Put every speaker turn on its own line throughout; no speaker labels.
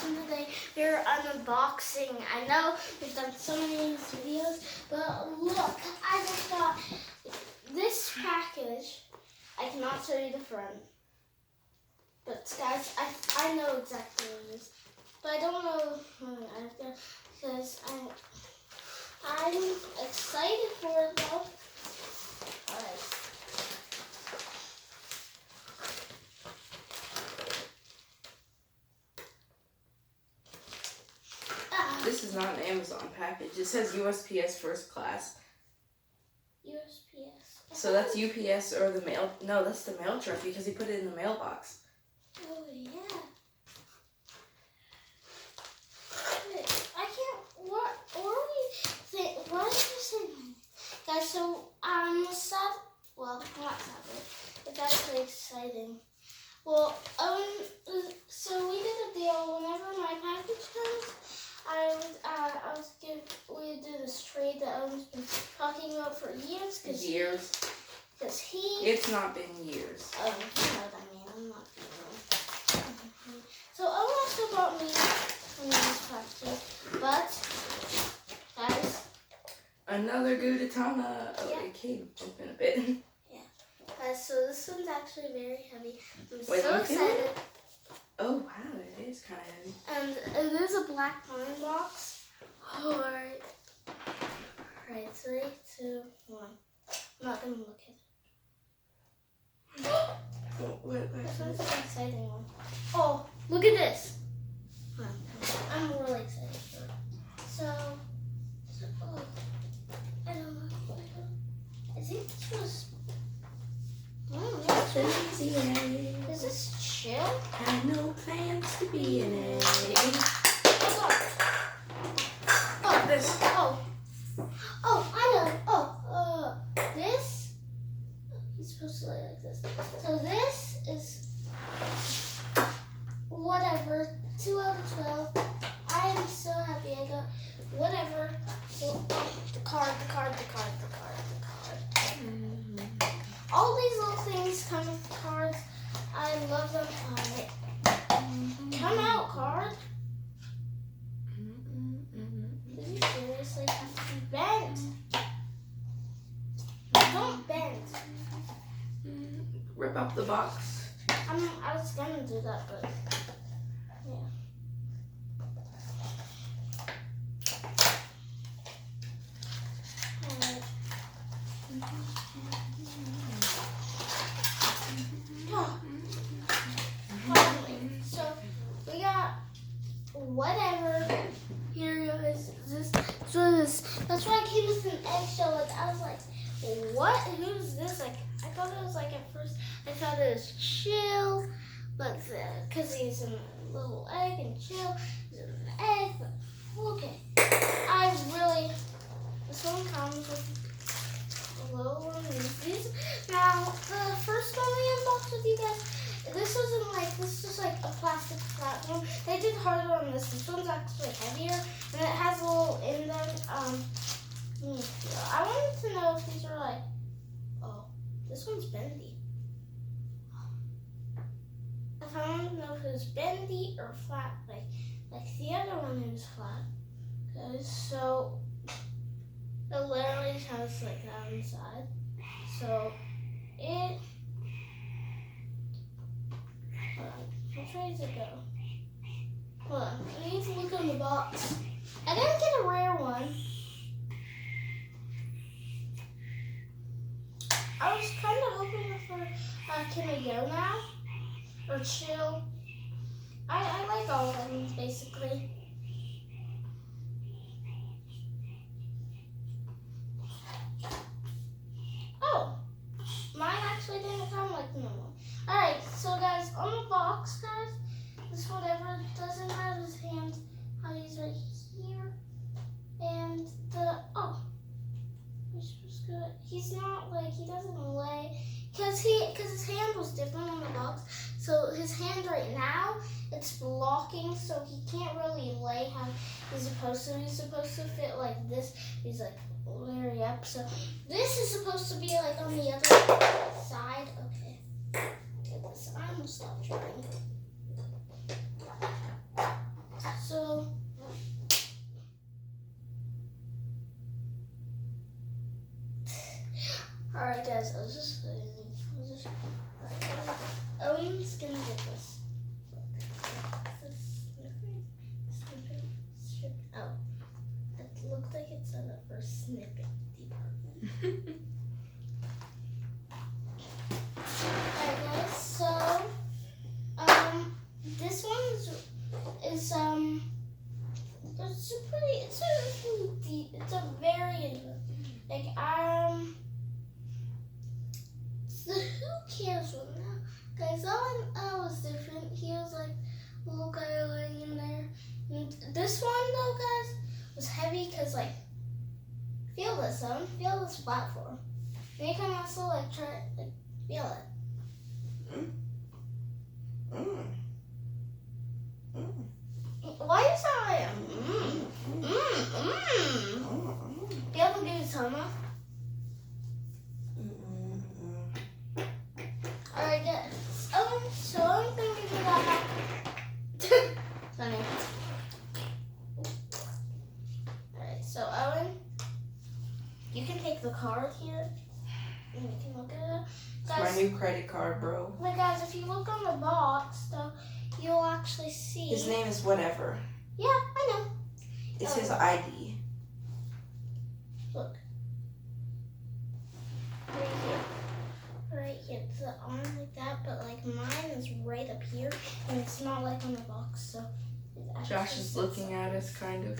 and today we're unboxing. I know we've done so many videos, but look, I just got this package. I cannot show you the front, but guys, I know exactly what it is, but I don't know because I'm excited for it though. Alright.
This is not an Amazon package. It says USPS first class.
USPS.
So that's UPS or the mail. No, that's the mail truck because he put it in the mailbox.
Oh yeah. Wait, I can't. What are we saying? What did you say, guys? So sad. Well, not sad. It's actually exciting. Well, so we did a deal. Whenever my package comes, we do this trade that Owen's been talking about for years.
Years.
Because he.
It's not been years.
Oh, you know what I mean. I'm not being real. So Owen also bought me one of these packages, but guys.
Another Gudetama. Oh,
Yeah.
it came open a bit.
Guys, so this one's actually very heavy. I'm
Wait,
so excited.
Oh wow, it is kind of heavy.
And it is a black pine box. Alright. Alright, 3, 2, 1. I'm not gonna look at it. This one's an exciting one. Oh, look at this. I'm really excited for it. So oh, I don't know. I think this was. Is this chill?
Have no plans to be in it.
Oh, this. Oh, I know. This. He's supposed to lay like this. So this is whatever. 2 out of 12. I am so happy I got whatever. The card. All these little things come with cards. I love them. Alright. Come out, card. Did you seriously have to be bent? Don't bend.
Rip up the box.
I was gonna do that, but yeah. Alright. So we got whatever. Here is this. That's why I came with an eggshell. Like I was like, what? Who's this? Like I thought it was like at first. I thought it was Chill, but because he's a little egg and Chill is an egg. But okay, this one comes with a little one. These now the first one we unboxed with you guys. This is like a plastic platform. They did harder on this. This one's actually heavier, and it has a little indent. I wanted to know if these are like, oh, this one's bendy. If I wanted to know if it was bendy or flat, like the other one is flat. Okay, so it literally has like that inside. So it. Which way does it go? Hold on, I need to look on the box. I didn't get a rare one. I was kind of hoping for Can I Go Now? Or Chill. I like all of them, basically. Oh, mine actually didn't come like the normal. Alright, so guys, on the box, guys, this whatever doesn't have his hand, how he's right here, and he's not like, he doesn't lay, because his hand was different on the box, so his hand right now, it's blocking, so he can't really lay how he's supposed to. He's supposed to fit like this, he's like very up, so this is supposed to be like on the other side, okay. I almost stopped trying. is it's a deep. It's a very like the Who Cares one now, guys. That one was different. He was like a little guy laying in there. And this one though, guys, was heavy because like feel this platform. And you can also like try like feel it. Why you sound like Do you have a good summer? Alright, guys. So I'm gonna give you that back. Funny. Alright, so Owen, you can take the card here and you can look at it.
It's my new credit card, bro.
But guys, if you look on the box, though, you'll actually see.
His name is whatever.
Yeah, I know.
It's his ID.
Look. Right here. Right here. It's the arm like that, but like mine is right up here, and it's not like on the box, so.
Josh is looking at us, kind of.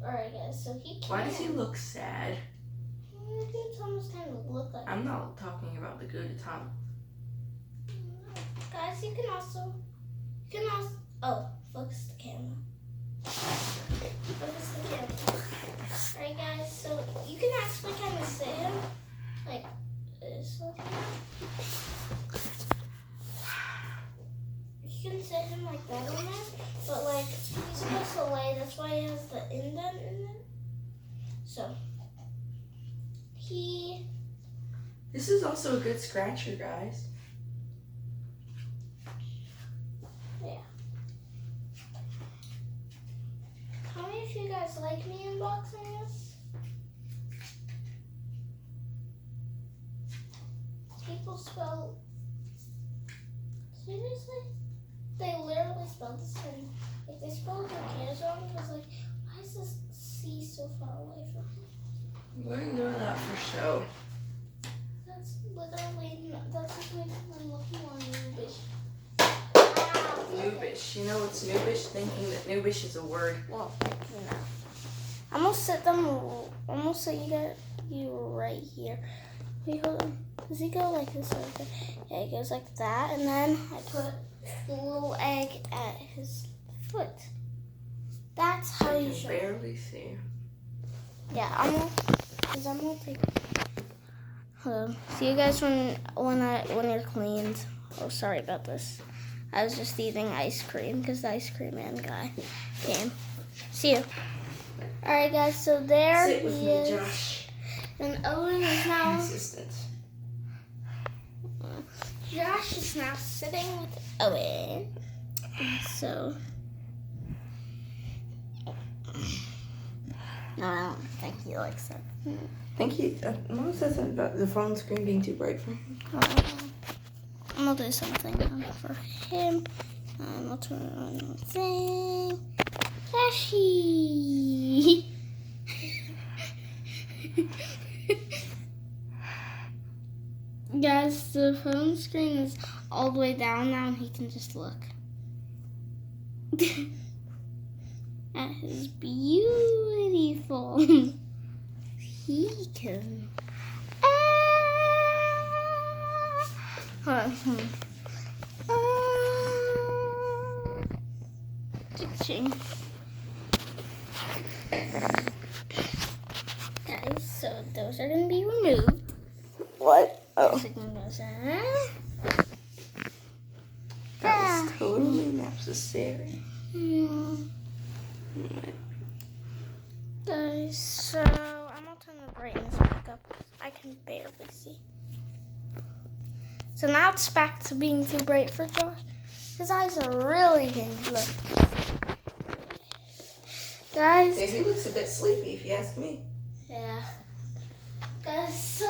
Alright, guys, so he can.
Why does he look sad?
It's almost kind of look like.
I'm not talking about the good time.
Guys, you can also. Oh, focus the camera. Focus the camera. Alright, guys, so you can actually kind of sit him like this. You can sit him like that on there, but like he's supposed to lay. That's why he has the indent in it. So
This is also a good scratcher, guys.
Yeah. How many of you guys like me unboxing this? People spell. Seriously? They literally spelled this thing. If they spelled their kids wrong, it was like, why is this C so far away from me?
We're doing that for show.
That's literally, that's just making them look more noobish.
Noobish. You know what's noobish? Thinking that noobish is a word.
Well, you know. I'm gonna sit you right here. Wait, hold on. Does he go like this? Or yeah, he goes like that, and then I put the little egg at his foot. That's how you should.
Barely see.
Yeah, I'm gonna take. Hold on. See you guys when you're cleaned. Oh, sorry about this. I was just eating ice cream because the ice cream man guy came. See you. All right, guys. So there
Sit with
he
me,
is.
Josh.
And Owen is now.
Assistant.
Josh is now sitting with Owen. So. No, I don't think he likes it.
Thank you. Mom says something about the phone screen being too bright for him.
I'm gonna do something for him. I'll turn on the thing. Flashy. Guys, the phone screen is all the way down now, and he can just look at his beautiful. He can. Ching. Guys, so those are gonna be removed.
What? Oh. That was totally necessary.
Guys, so I'm gonna turn the brightness back up. I can barely see. So now it's back to being too bright for Josh. His eyes are really getting look. Guys.
He looks a bit sleepy, if you ask me.
Yeah. Guys, I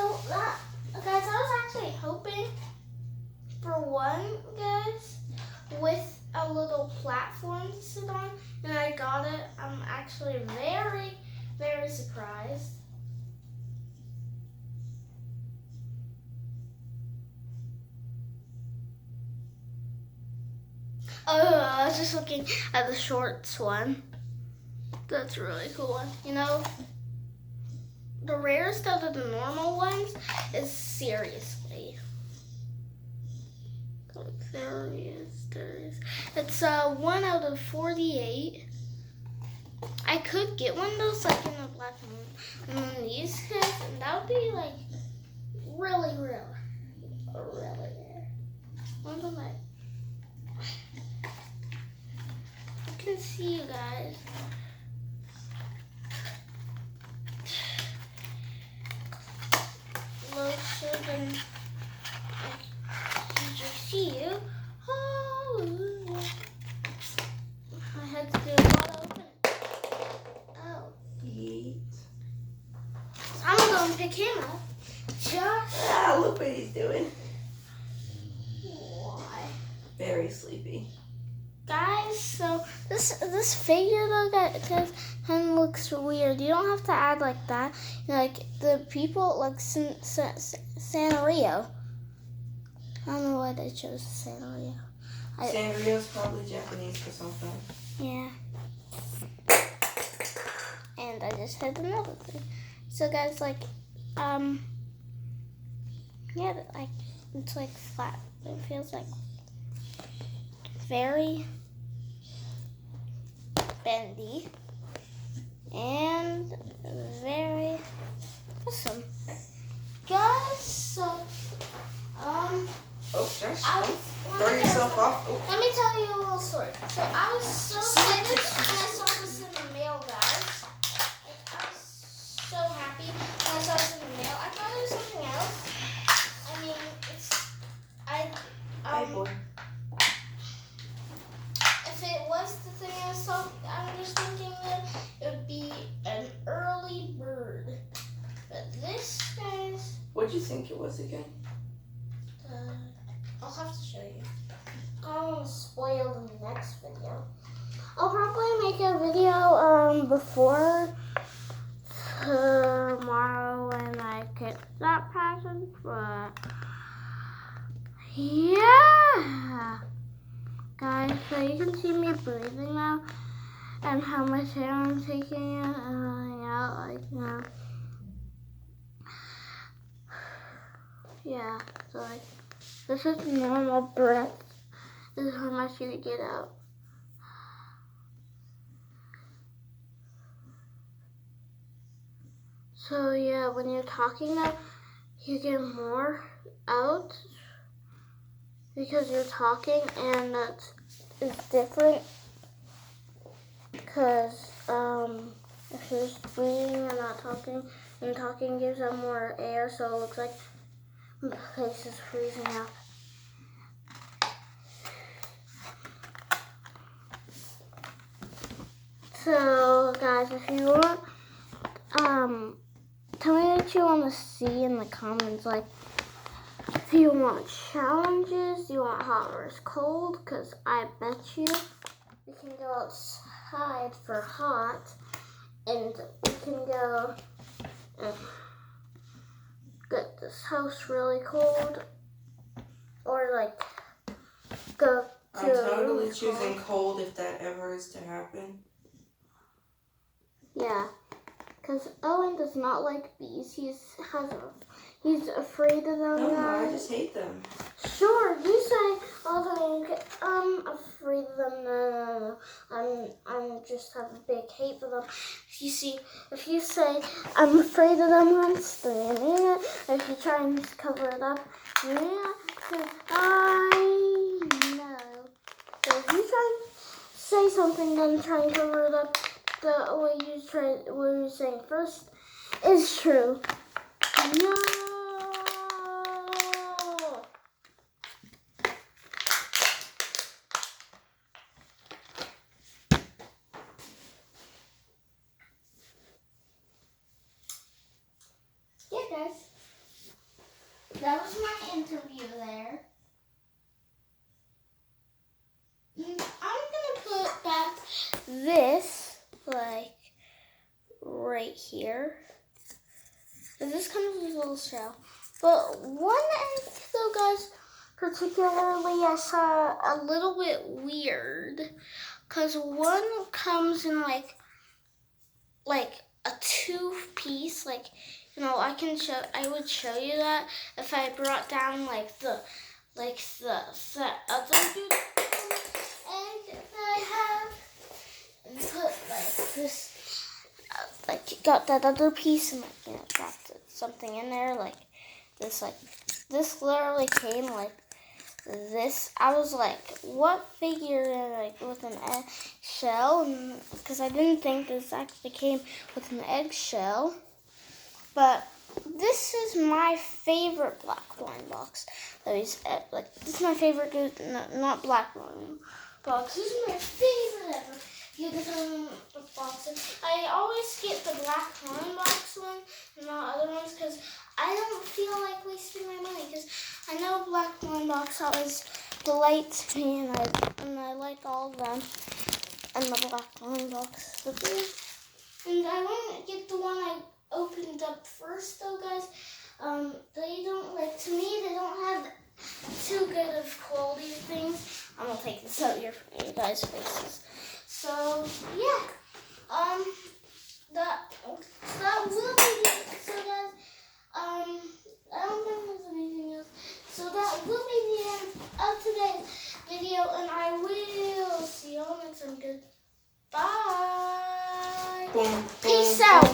was actually hoping for one, guys, with a little platform to sit on, and I got it. I'm actually very, very surprised. Oh, I was just looking at the shorts one. That's a really cool one. You know, the rarest out of the normal ones is seriously. There is. It's 1 out of 48. I could get one of those like in the black and one of these guys, and that would be like really rare. One of my. I can see you guys. Lotion. Did you see you? Hallelujah. I had to do a lot of opening. Oh.
Yeet.
I'm gonna go pick him up. Just.
Look what he's doing.
Why?
Very sleepy.
Guys, so this figure though that says kind of looks weird. You don't have to add like that. You know, like the people like Sanrio. I don't know why they chose Sanrio.
Sanrio's probably Japanese for something.
Yeah. And I just had another thing. So guys, like, yeah, like it's like flat. It feels like very bendy and very awesome. Guys, so
Oh, gosh.
I was,
Throw yourself off. Oh.
let me tell you a little story. So I was so excited when I saw this in the mail, guys. Like, I was so happy when I saw this in the mail. I thought it was something else. I mean,
Hey, boy.
if it was the thing I was just thinking that it would be an early bird. But this, guys,
What'd you think it was again?
I'll have to show you. I don't want to spoil the next video. I'll probably make a video before tomorrow when I get that present, but yeah. Guys, so you can see me breathing now and how much air I'm taking in and running out, like, you know. Yeah, so like, this is normal breath. This is how much you get out. So yeah, when you're talking now, you get more out because you're talking, and that is different because if you're just breathing and not talking, and talking gives out more air, so it looks like the place is freezing out. So guys, if you want, tell me what you want to see in the comments. Like, if you want challenges, you want hot versus cold, because I bet you we can go outside for hot, and we can go and get this house really cold, or like go to
I'm totally choosing cold if that ever is to happen.
Yeah, because Owen does not like bees. He's afraid of them.
No, I just hate them.
Sure, you say all the time. I'm afraid of them. No. I'm just have a big hate for them. If you say I'm afraid of them once, then yeah. If you try and just cover it up, yeah. I know. So if you try and say something, then try and cover it up. The way what you're saying first is true. No. Yeah, guys. That was my interview there. I'm gonna put back this like right here. And this comes with a little shell. But one thing though, guys, particularly I saw a little bit weird, because one comes in like a two-piece, like, you know, I would show you that if I brought down like the other dude egg that I have and put like this, like got that other piece and like, you know, dropped something in there like this literally came like this. I was like, what figure like with an eggshell? Because I didn't think this actually came with an eggshell. But this is my favorite black blind box. This is my favorite, not black blind box. This is my favorite ever. You get boxes. I always get the black blind box one and not other ones because I don't feel like wasting my money because I know black blind box always delights me and I like all of them and the black blind box. And I want to get the one I opened up first though, guys. They don't, like, to me, they don't have too good of quality things. I'm gonna take this out here for you guys' faces. So yeah, that will be it. So guys, I don't think there's anything else. So that will be the end of today's video, and I will see you all next time. Goodbye. Peace out.